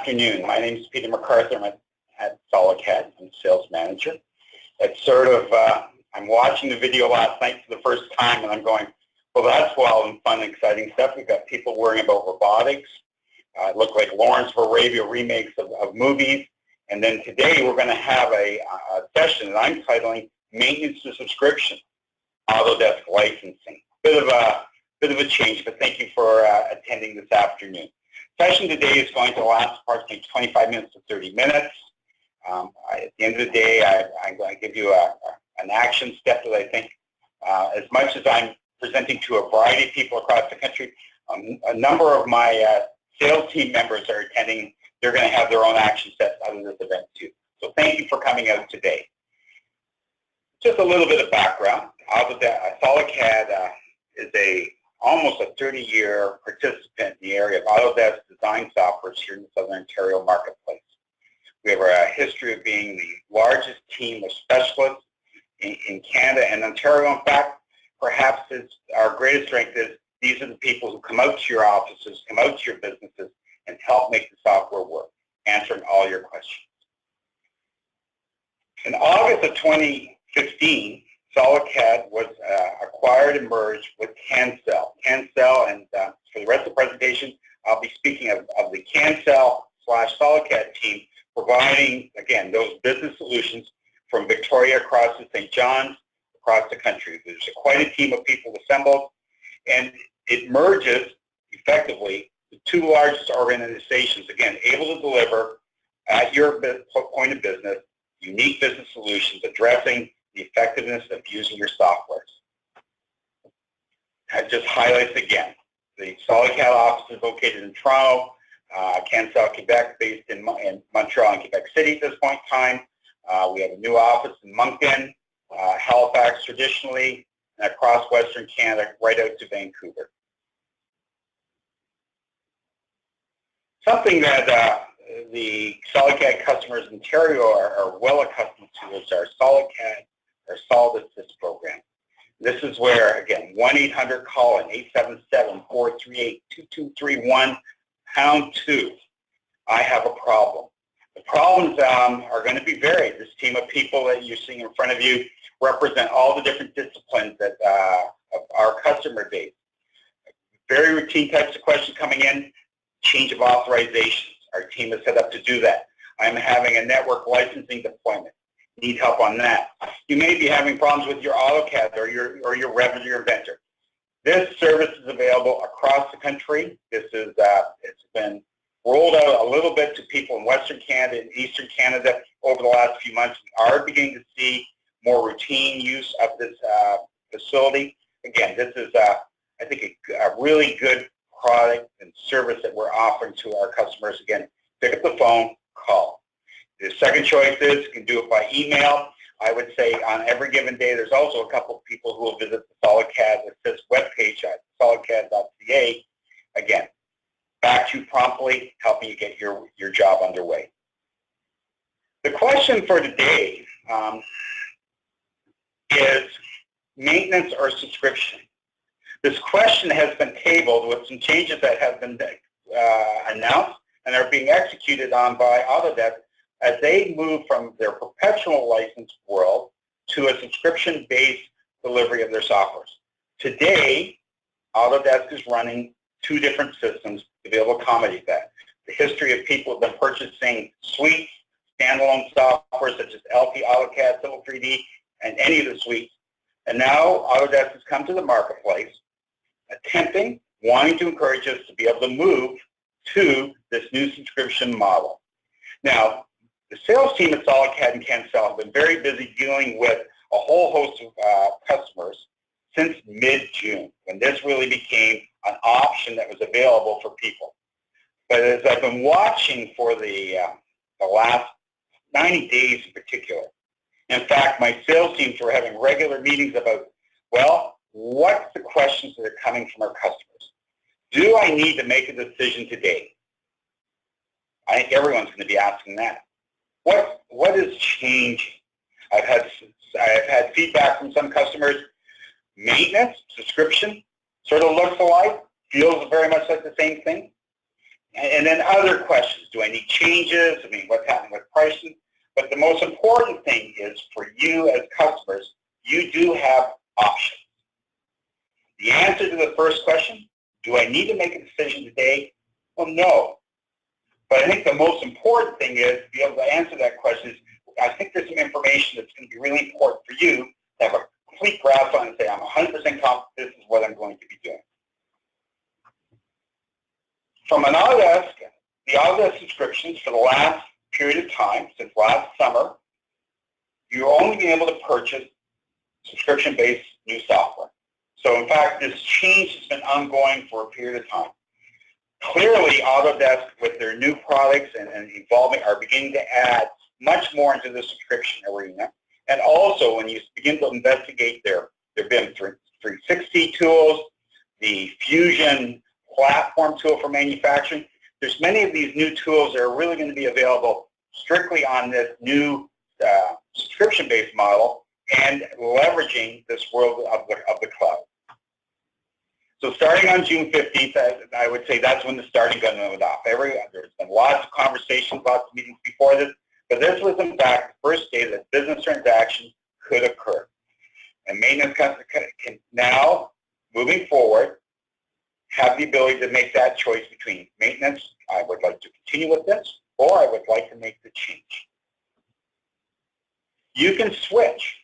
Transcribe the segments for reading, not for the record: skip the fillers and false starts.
afternoon. My name is Peter MacArthur. I'm at SolidCAD. I'm sales manager. It's sort of, I'm watching the video last night for the first time and I'm going, well, that's wild and fun and exciting stuff. We've got people worrying about robotics. It looked like Lawrence of Arabia remakes of movies. And then today we're going to have a session that I'm titling Maintenance to Subscription, Autodesk Licensing. Bit of a change, but thank you for attending this afternoon. Session today is going to last approximately 25 minutes to 30 minutes. At the end of the day, I'm going to give you an action step that I think, as much as I'm presenting to a variety of people across the country, a number of my sales team members are attending. They're going to have their own action steps out of this event too. So thank you for coming out today. Just a little bit of background. SolidCAD is almost a 30-year participant in the area of Autodesk design software here in the Southern Ontario marketplace. We have a history of being the largest team of specialists in Canada and Ontario. In fact, perhaps our greatest strength is these are the people who come out to your offices, come out to your businesses, and help make the software work, answering all your questions. In August of 2015, SolidCAD was acquired and merged with CANCEL. CANCEL, and for the rest of the presentation, I'll be speaking of the CANCEL/SolidCAD team, providing, again, those business solutions from Victoria across to St. John's, across the country. There's quite a team of people assembled, and it merges, effectively, the two largest organizations, again, able to deliver at your point of business, unique business solutions addressing the effectiveness of using your software. That just highlights again, the SolidCAD office is located in Toronto, CANCEL Quebec, based in Montreal and Quebec City at this point in time. We have a new office in Moncton, Halifax traditionally, and across Western Canada, right out to Vancouver. Something that the SolidCAD customers in Ontario are well accustomed to is our SolidCAD, our Solid Assist program. This is where, again, 1-800-CALL-IN, 877-438-2231, #2. I have a problem. The problems are going to be varied. This team of people that you're seeing in front of you represent all the different disciplines that of our customer base. Very routine types of questions coming in. Change of authorizations. Our team is set up to do that. I'm having a network licensing deployment. Need help on that. You may be having problems with your AutoCAD or your Revit or your Inventor. This service is available across the country. This is it's been rolled out a little bit to people in Western Canada and Eastern Canada over the last few months. We are beginning to see more routine use of this facility. Again, this is I think a really good product and service that we're offering to our customers. Again, pick up the phone, call. The second choice is you can do it by email. I would say on every given day, there's also a couple of people who will visit the SolidCAD Assist webpage at solidcad.ca. Again, back to you promptly, helping you get your job underway. The question for today is maintenance or subscription. This question has been tabled with some changes that have been announced and are being executed on by Autodesk as they move from their perpetual license world to a subscription-based delivery of their software. Today, Autodesk is running two different systems to be able to accommodate that. The history of people have been purchasing suites, standalone software such as LP, AutoCAD, Civil 3D, and any of the suites. And now Autodesk has come to the marketplace wanting to encourage us to be able to move to this new subscription model. Now, the sales team at SolidCAD and CANCEL have been very busy dealing with a whole host of customers since mid-June, when this really became an option that was available for people. But as I've been watching for the last 90 days in particular, in fact, my sales teams were having regular meetings about, well, what's the questions that are coming from our customers? Do I need to make a decision today? I think everyone's going to be asking that. What is changing? I've had feedback from some customers. Maintenance, subscription, sort of looks alike, feels very much like the same thing. And then other questions. Do I need changes? I mean, what's happening with pricing? But the most important thing is for you as customers, you do have options. The answer to the first question, do I need to make a decision today? Well, no. But I think the most important thing is to be able to answer that question is, I think there's some information that's going to be really important for you to have a complete grasp on and say, I'm 100% confident this is what I'm going to be doing. From an Autodesk, the Autodesk subscriptions for the last period of time, since last summer, you're only being able to purchase subscription-based new software. So in fact, this change has been ongoing for a period of time. Clearly, Autodesk, with their new products and evolving, are beginning to add much more into the subscription arena. And also, when you begin to investigate their BIM 360 tools, the Fusion platform tool for manufacturing, there's many of these new tools that are really going to be available strictly on this new subscription-based model and leveraging this world of the cloud. So starting on June 15th, I would say that's when the starting gun went off. There's been lots of conversations, lots of meetings before this, but this was in fact the first day that business transactions could occur. And maintenance customers can now, moving forward, have the ability to make that choice between maintenance, I would like to continue with this, or I would like to make the change. You can switch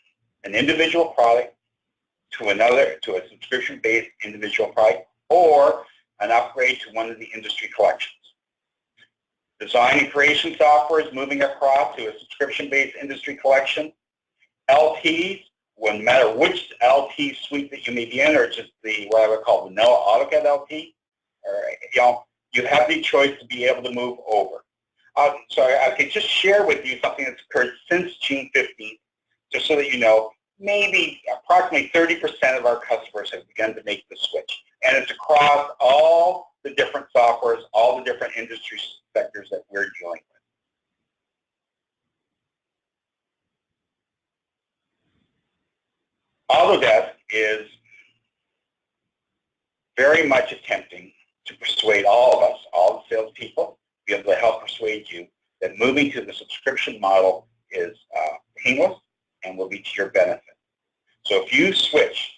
an individual product to a subscription-based individual product, or an upgrade to one of the industry collections. Design and creation software is moving across to a subscription-based industry collection. LTs, no matter which LT suite that you may be in, or just what I would call the AutoCAD LT, or you have the choice to be able to move over. So I could just share with you something that's occurred since June 15th, just so that you know. Maybe approximately 30% of our customers have begun to make the switch. And it's across all the different softwares, all the different industry sectors that we're dealing with. Autodesk is very much attempting to persuade all of us, all the salespeople, be able to help persuade you that moving to the subscription model is painless and will be to your benefit. So if you switch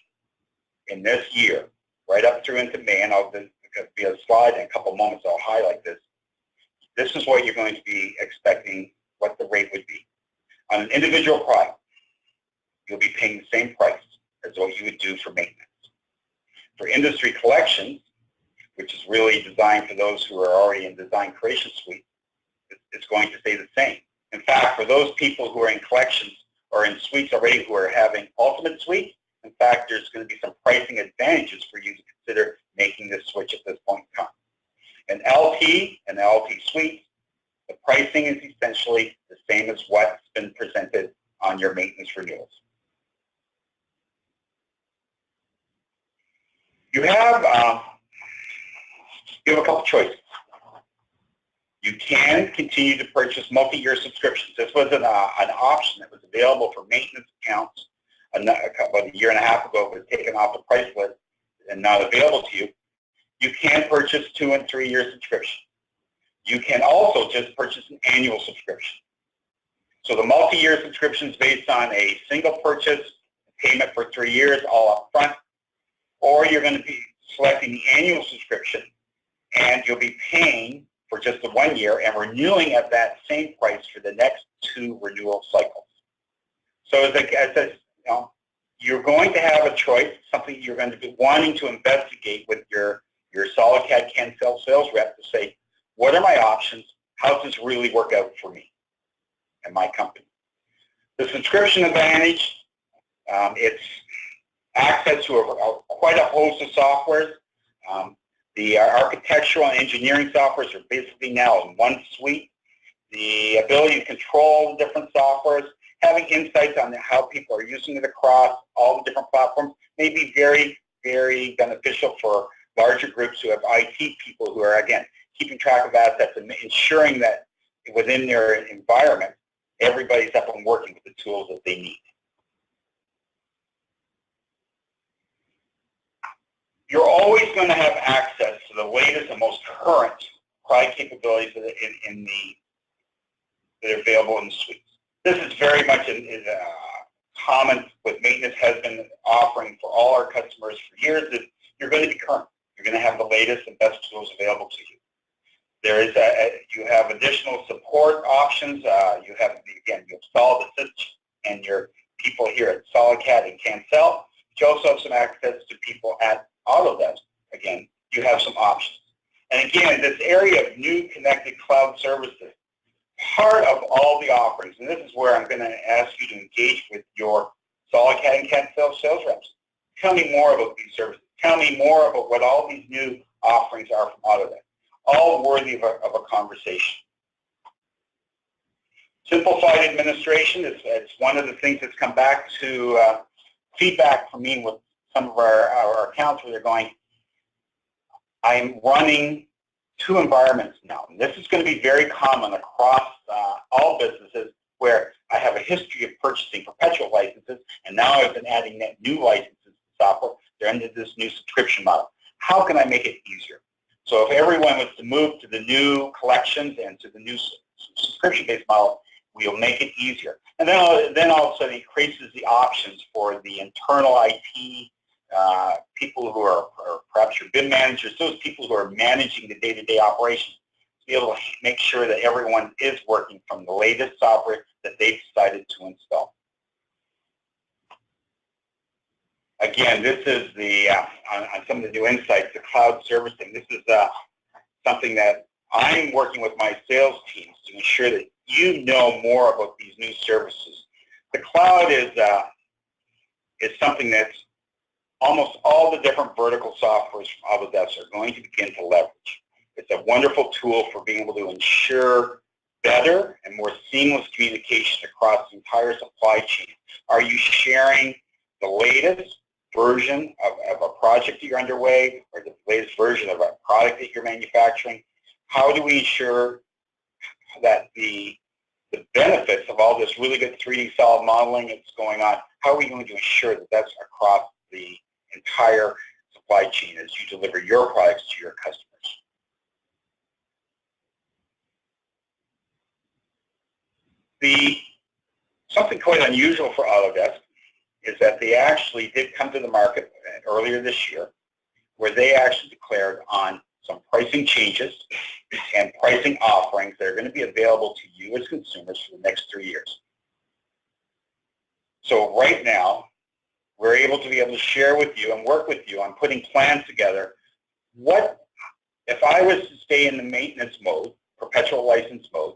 in this year, right up through into May, and I'll be a slide in a couple moments, I'll highlight this. This is what you're going to be expecting, what the rate would be. On an individual product, you'll be paying the same price as what you would do for maintenance. For industry collections, which is really designed for those who are already in design creation suite, it's going to stay the same. In fact, for those people who are in collections or in suites already who are having Ultimate Suite, in fact, there's going to be some pricing advantages for you to consider making this switch at this point in time. An LT and LT Suite, the pricing is essentially the same as what's been presented on your maintenance renewals. You have a couple choices. You can continue to purchase multi-year subscriptions. This was an option that was available for maintenance accounts about a year and a half ago. It was taken off the price list and not available to you. You can purchase 2- and 3-year subscription. You can also just purchase an annual subscription. So the multi-year subscription is based on a single purchase, payment for 3 years, all up front, or you're going to be selecting the annual subscription, and you'll be paying for just the 1 year and renewing at that same price for the next 2 renewal cycles. So as I said, you're going to have a choice, something you're going to be wanting to investigate with your SolidCAD CAN sales rep to say, what are my options? How does this really work out for me and my company? The subscription advantage, it's access to quite a host of softwares. The architectural and engineering softwares are basically now in one suite. The ability to control the different softwares, having insights on how people are using it across all the different platforms may be very, very beneficial for larger groups who have IT people who are, again, keeping track of assets and ensuring that within their environment, everybody's up and working with the tools that they need. You're always going to have access to the latest and most current product capabilities that are available in the suites. This is very much common with maintenance has been offering for all our customers for years, that you're going to be current. You're going to have the latest and best tools available to you. There is you have additional support options. You have, again, you install the system and your people here at SolidCAD and Cancel. You also have some access to people at Autodesk. Again, you have some options. And again, this area of new connected cloud services, part of all the offerings, and this is where I'm going to ask you to engage with your SolidCAD and Cancel sales reps. Tell me more about these services. Tell me more about what all these new offerings are from Autodesk. All worthy of a conversation. Simplified administration is one of the things that's come back to feedback from me with some of our accounts where they're going, I'm running 2 environments now. And this is going to be very common across all businesses where I have a history of purchasing perpetual licenses, and now I've been adding new licenses to software. They're under this new subscription model. How can I make it easier? So if everyone was to move to the new collections and to the new subscription-based model, we'll make it easier. And then all of a sudden it increases the options for the internal IT people who are perhaps your BIM managers, those people who are managing the day-to-day operations, to be able to make sure that everyone is working from the latest software that they've decided to install. Again, this is the, on some of the new insights, the cloud servicing. This is something that I'm working with my sales teams to ensure that you know more about these new services. The cloud is something that's almost all the different vertical softwares from Autodesk are going to begin to leverage. It's a wonderful tool for being able to ensure better and more seamless communication across the entire supply chain. Are you sharing the latest version of a project that you're underway, or the latest version of a product that you're manufacturing? How do we ensure that the benefits of all this really good 3D solid modeling that's going on, how are we going to ensure that that's across the entire supply chain as you deliver your products to your customers? Something quite unusual for Autodesk is that they actually did come to the market earlier this year, where they actually declared on some pricing changes and pricing offerings that are going to be available to you as consumers for the next 3 years. So right now, we're able to share with you and work with you on putting plans together. What, if I was to stay in the maintenance mode, perpetual license mode,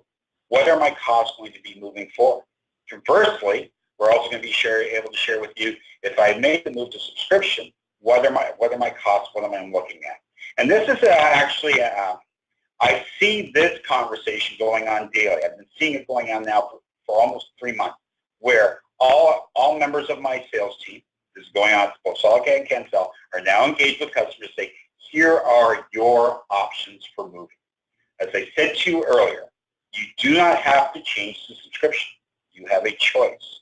what are my costs going to be moving forward? Conversely, we're also going to be able to share with you, if I make the move to subscription, what are my costs, what am I looking at? And this is actually, I see this conversation going on daily. I've been seeing it going on now for almost 3 months, where all members of my sales team, this is going on both SolidCAD and Cancel, are now engaged with customers to say, here are your options for moving. As I said to you earlier, you do not have to change the subscription. You have a choice.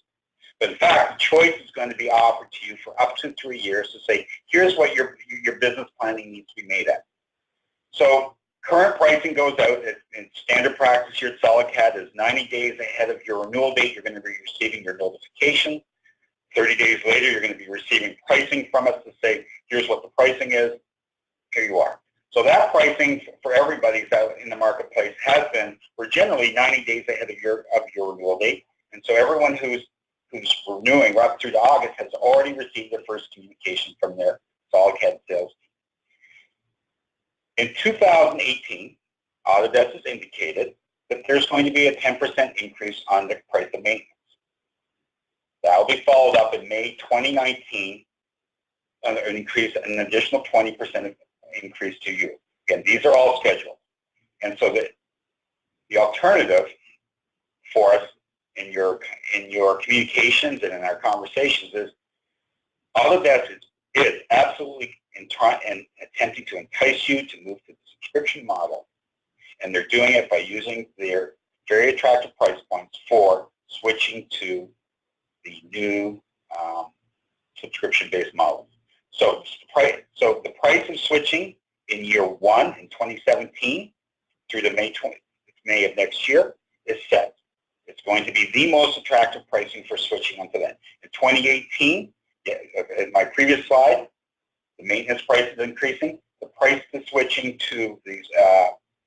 But in fact, the choice is going to be offered to you for up to 3 years to say, here's what your business planning needs to be made at. So current pricing goes out in standard practice here at SolidCAD is 90 days ahead of your renewal date. You're going to be receiving your notification. 30 days later, you're going to be receiving pricing from us to say, here's what the pricing is. Here you are. So that pricing for everybody in the marketplace has been, we're generally 90 days ahead of your renewal date. And so everyone who's renewing right up through to August has already received their first communication from their SolidCAD sales team. In 2018, Autodesk has indicated that there's going to be a 10% increase on the price of maintenance. That will be followed up in May 2019, an additional 20% increase to you. Again, these are all scheduled. And so the alternative for us in your communications and in our conversations is Autodesk is absolutely attempting to entice you to move to the subscription model, and they're doing it by using their very attractive price points for switching to the new subscription-based model. So the price of switching in year 1 in 2017 through to May of next year is set. It's going to be the most attractive pricing for switching onto that. In 2018, in my previous slide, the maintenance price is increasing. The price to switching to the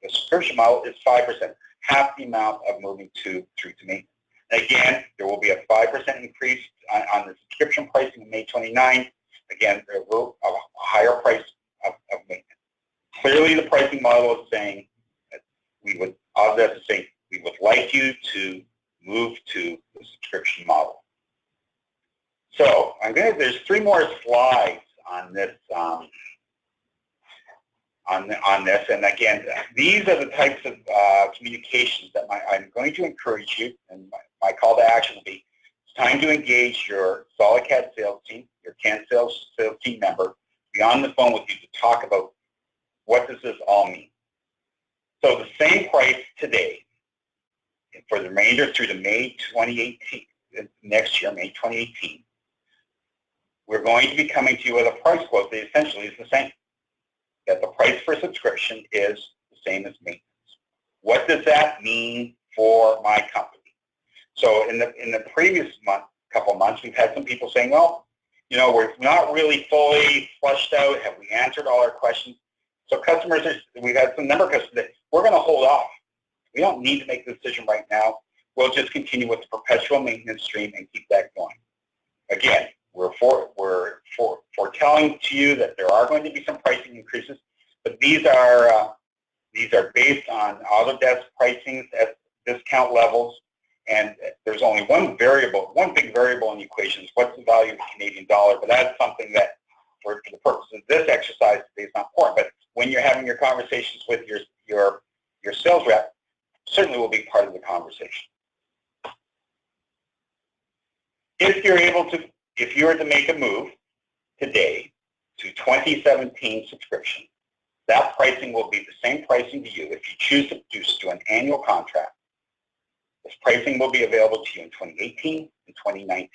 subscription model is 5%, half the amount of moving through to maintenance. Again, there will be a 5% increase on the subscription pricing in May 29. Again, there will be a higher price of maintenance. Clearly, the pricing model is saying that Autodesk is saying we would like you to move to the subscription model. So there's 3 more slides on this. On this, and again, these are the types of communications that I'm going to encourage you, and my call to action will be, it's time to engage your SolidCAD sales team, your CAD sales team member, be on the phone with you to talk about what does this all mean. So the same price today, for the remainder through to May 2018, next year, May 2018, we're going to be coming to you with a price quote that essentially is the same. That the price for subscription is the same as maintenance. What does that mean for my company? So in the previous couple of months, we've had some people saying, well, we're not really fully fleshed out. Have we answered all our questions? So we've had some number of customers that we're going to hold off. We don't need to make the decision right now. We'll just continue with the perpetual maintenance stream and keep that going. Again, we're foretelling to you that there are going to be some pricing increases, but these are based on Autodesk pricings at discount levels, and there's only one big variable in the equation is what's the value of the Canadian dollar, but that's something that, for the purposes of this exercise, is not important. But when you're having your conversations with your sales rep, certainly will be part of the conversation. If you were to make a move today to 2017 subscription, that pricing will be the same pricing to you if you choose to do an annual contract. This pricing will be available to you in 2018 and 2019.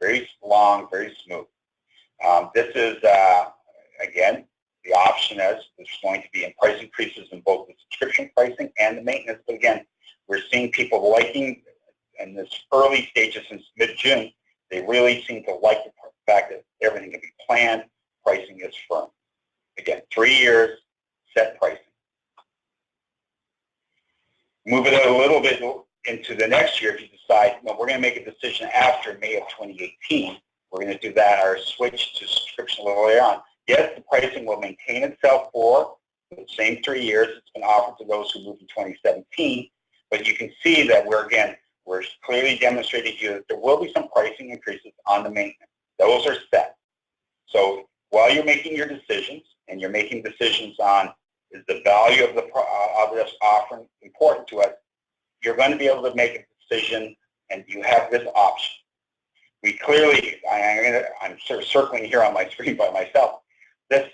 Very long, very smooth. This is, again, the option is there's going to be price increases in both the subscription pricing and the maintenance. But again, we're seeing people liking, in this early stages since mid-June, they really seem to like the fact that everything can be planned, pricing is firm. Again, 3 years, set pricing. Move it out a little bit into the next year if you decide, we're going to make a decision after May of 2018. We're going to do that, our switch to subscription a little later on. Yes, the pricing will maintain itself for the same 3 years. It's been offered to those who moved in 2017, but you can see that we're clearly demonstrating to you that there will be some pricing increases on the maintenance. Those are set. So while you're making your decisions, and you're making decisions on is the value of the Autodesk offering important to us, you're going to be able to make a decision, and you have this option. We clearly, I'm sort of circling here on my screen by myself. It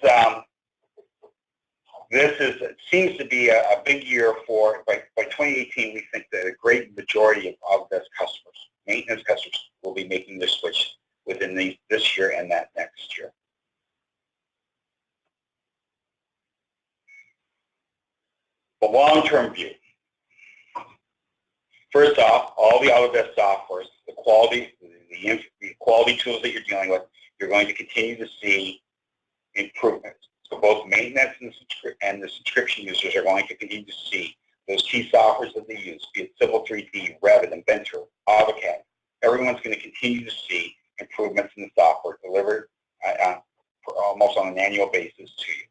seems to be a big year for, by 2018, we think that a great majority of Autodesk customers, maintenance customers, will be making the switch within this year and that next year. The long-term view. First off, all the Autodesk softwares, the quality tools that you're dealing with, you're going to continue to see improvements. So both maintenance and the subscription users are going to continue to see those key softwares that they use, be it Civil 3D, Revit, Inventor, AutoCAD. Everyone's going to continue to see improvements in the software delivered almost on an annual basis to you.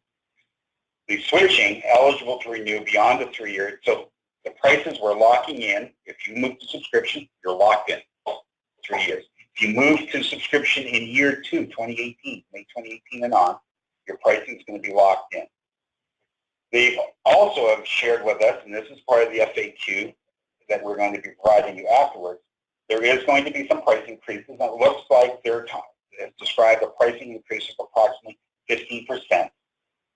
The switching, eligible to renew beyond the 3 years. So the prices we're locking in, if you move to subscription, you're locked in 3 years. If you move to subscription in year 2, 2018, May 2018 and on, your pricing is going to be locked in. They also have shared with us, and this is part of the FAQ that we're going to be providing you afterwards, there is going to be some price increases. And it looks like they're described a pricing increase of approximately 15%.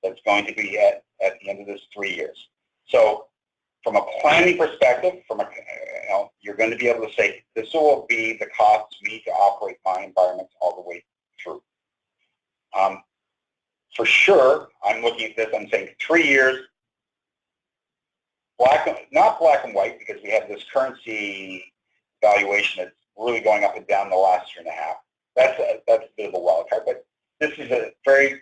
That's going to be at the end of this 3 years. So from a planning perspective, you're going to be able to say, this will be the cost to me to operate my environment all the way through. For sure, I'm looking at this, I'm saying 3 years, not black and white, because we have this currency valuation that's really going up and down the last year and a half. That's a bit of a wild card, but this is a very,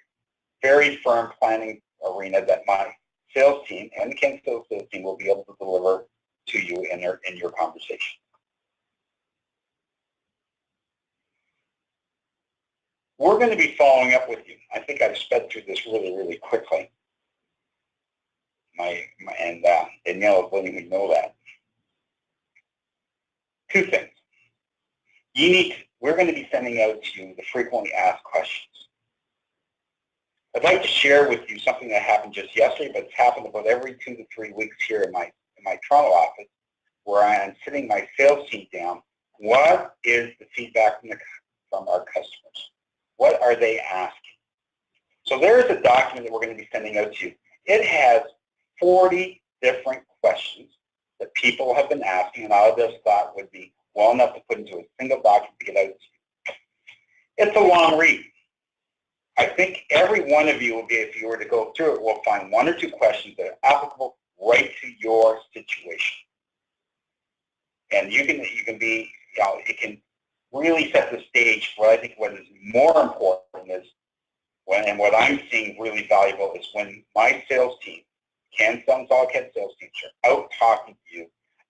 very firm planning arena that my sales team and the Ken sales team will be able to deliver to you in your conversation. We're going to be following up with you. I think I've sped through this really, really quickly. Danielle is letting me know that. Two things. We're going to be sending out to you the frequently asked questions. I'd like to share with you something that happened just yesterday, but it's happened about every 2 to 3 weeks here in my Toronto office, where I am sitting my sales team down. What is the feedback from our customers? What are they asking? So there is a document that we're going to be sending out to you. It has 40 different questions that people have been asking, and Autodesk thought would be well enough to put into a single document to get out to you. It's a long read. I think every one of you will be, if you were to go through it, will find 1 or 2 questions that are applicable right to your situation. And you can be, it can really set the stage for, I think, what is more important is, and what I'm seeing really valuable is when my sales team, Ken and SolidCAD sales teams, are out talking to you,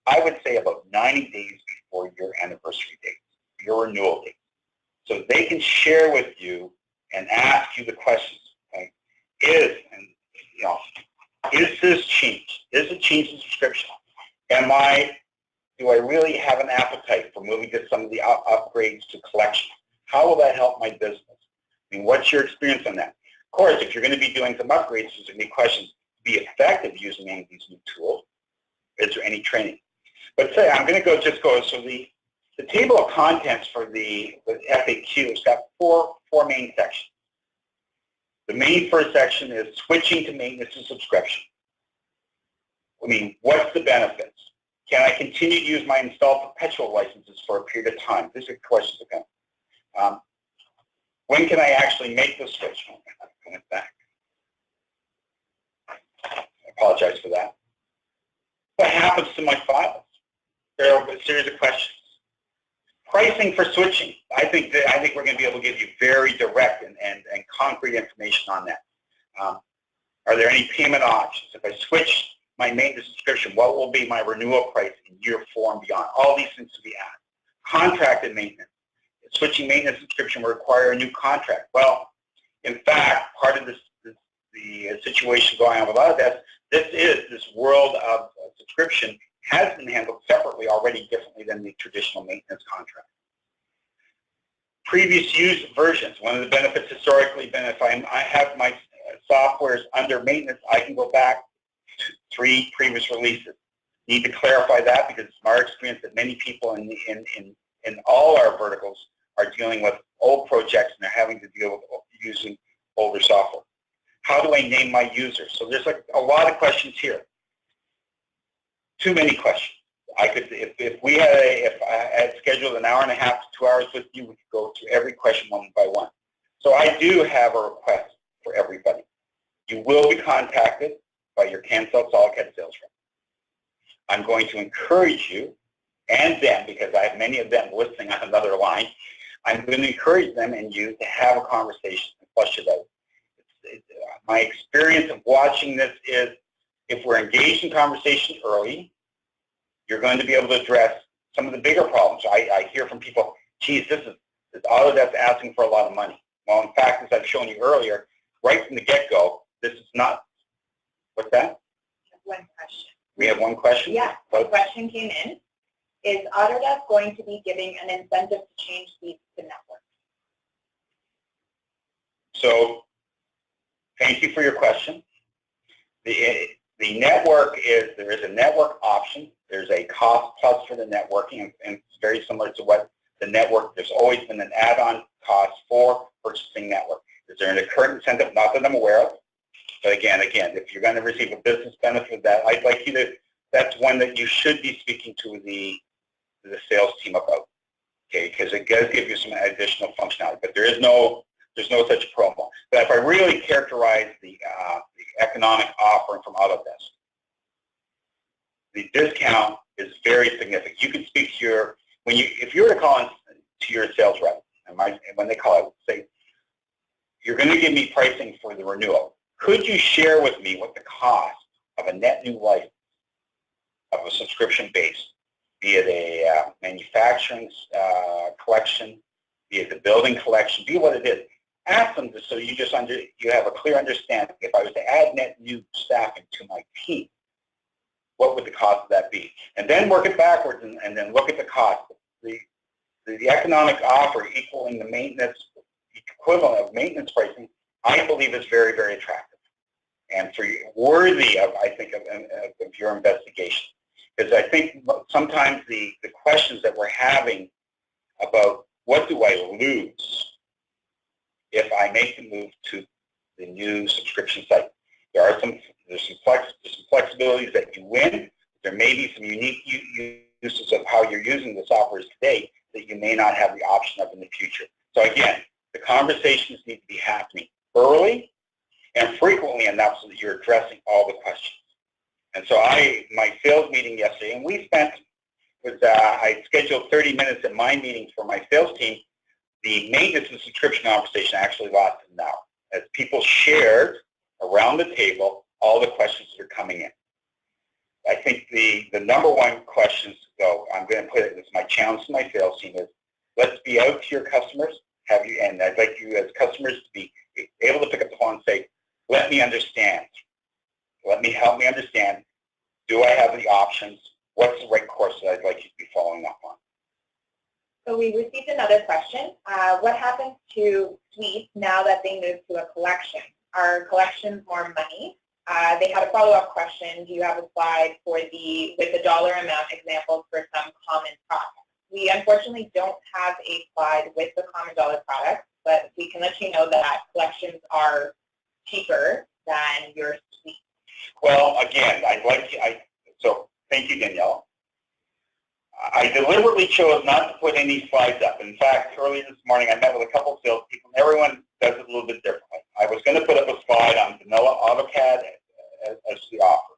I would say about 90 days before your anniversary date, your renewal date. So they can share with you and ask you the questions. Okay? Is this changed? Is it changed in subscription? Do I really have an appetite for moving to some of the upgrades to collection? How will that help my business? I mean, what's your experience on that? Of course, if you're going to be doing some upgrades, there's going to be questions. To be effective using any of these new tools, is there any training? But say I'm going to go. So the table of contents for the FAQ has got four main sections. The main first section is switching to maintenance and subscription. I mean, what's the benefits? Can I continue to use my installed perpetual licenses for a period of time? These are questions that come. When can I actually make the switch? I went back. I apologize for that. What happens to my files? There are a series of questions. Pricing for switching. I think we're going to be able to give you very direct and concrete information on that. Are there any payment options? If I switch my maintenance subscription, what will be my renewal price in year 4 and beyond? All these things to be asked. Contracted maintenance. Switching maintenance subscription will require a new contract. Well, in fact, part of the situation going on with Autodesk, this world of subscription has been handled separately already, differently than the traditional maintenance contract. Previous use versions. One of the benefits historically been if I have my softwares under maintenance, I can go back to 3 previous releases. Need to clarify that because it's my experience that many people in all our verticals are dealing with old projects and they're having to deal with using older software. How do I name my users? So there's like a lot of questions here. Too many questions. I could, if I had scheduled an hour and a half to 2 hours with you, we could go through every question one by one. So I do have a request for everybody. You will be contacted by your Cancel SolidCAD sales rep. I'm going to encourage you and them, because I have many of them listening on another line, I'm going to encourage them and you to have a conversation and flush it out. My experience of watching this is if we're engaged in conversation early, you're going to be able to address some of the bigger problems. I hear from people, geez, this Autodesk asking for a lot of money. Well, in fact, as I've shown you earlier, right from the get-go, this is not, what's that? One question. We have one question? Yeah, the question came in. Is Autodesk going to be giving an incentive to change these to network? So, thank you for your question. The network there is a network option. There's a cost plus for the networking, and it's very similar to what the network, there's always been an add-on cost for purchasing network. Is there a current incentive? Not that I'm aware of. But again, if you're going to receive a business benefit of that, I'd like you to, that's one that you should be speaking to the sales team about, okay? Because it does give you some additional functionality, but there's no such promo. But if I really characterize the economic offering from Autodesk, the discount is very significant. You can speak to your, if you were to call in to your sales rep, and when they call it, say, you're going to give me pricing for the renewal. Could you share with me what the cost of a net new license of a subscription base, be it a manufacturing collection, be it the building collection, be it what it is. Ask them so you have a clear understanding. If I was to add net new staffing to my team, what would the cost of that be? And then work it backwards and then look at the cost. The economic offer equaling the maintenance, equivalent of maintenance pricing, I believe is very, very attractive and worthy of, I think, of your investigation. Because I think sometimes the questions that we're having about what do I lose if I make the move to the new subscription site. There's some flexibilities that you win. There may be some unique uses of how you're using the software today that you may not have the option of in the future. So again, the conversations need to be happening early and frequently enough so that you're addressing all the questions. And so my sales meeting yesterday, and I scheduled 30 minutes in my meeting for my sales team. The maintenance and subscription conversation actually lasted an hour as people shared around the table all the questions that are coming in. I think the number one questions, though, I'm going to put it as my challenge to my sales team is, let's be out to your customers, and I'd like you as customers to be able to pick up the phone and say, let me understand. Help me understand. Do I have the options? What's the right course that I'd like you to be following up on? So we received another question. What happens to suites now that they move to a collection? Are collections more money? They had a follow-up question. Do you have a slide with the dollar amount examples for some common products? We unfortunately don't have a slide with the common dollar products, but we can let you know that collections are cheaper than your suite. Well, again, so thank you, Danielle. I deliberately chose not to put any slides up. In fact, early this morning, I met with a couple of salespeople, and everyone does it a little bit differently. I was going to put up a slide on vanilla AutoCAD as the offer.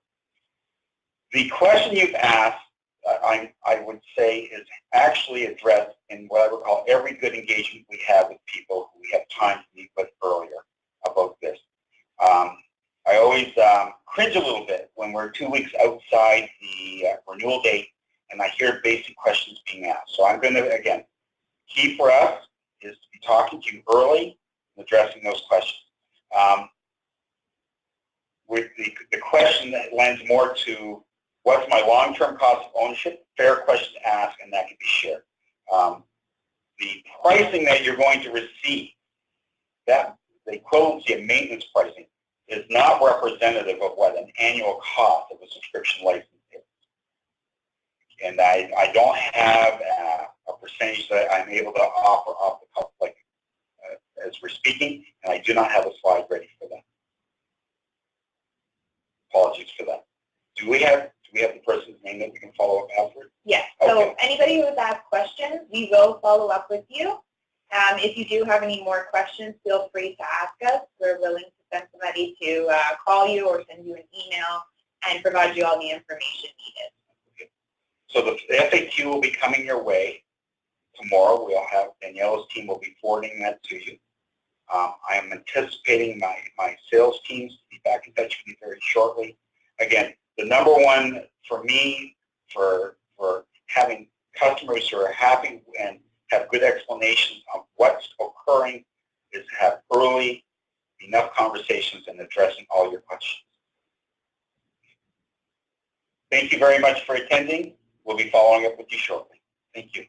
The question you've asked, I would say, is actually addressed in what I would call every good engagement we have with people who we have time to meet with earlier about this. I always cringe a little bit when we're 2 weeks outside the renewal date and I hear basic questions being asked. So I'm going to, again, key for us is to be talking to you early and addressing those questions. With the question that lends more to what's my long-term cost of ownership, fair question to ask, and that can be shared. The pricing that you're going to receive, the equivalency of maintenance pricing, is not representative of what an annual cost of a subscription license is. And I don't have a percentage that I'm able to offer off the cuff as we're speaking, and I do not have a slide ready for that. Apologies for that. Do we have the person's name that we can follow up after? Yes. Okay. So anybody who has asked questions, we will follow up with you. If you do have any more questions, feel free to ask us. We're willing to send somebody to call you or send you an email and provide you all the information needed. Okay. So the FAQ will be coming your way tomorrow. We'll have Danielle's team will be forwarding that to you. I am anticipating my sales teams to be back in touch with you very shortly. Again, the number one for me for having customers who are happy and have good explanations of what's occurring is to have early enough conversations and addressing all your questions. Thank you very much for attending. We'll be following up with you shortly. Thank you.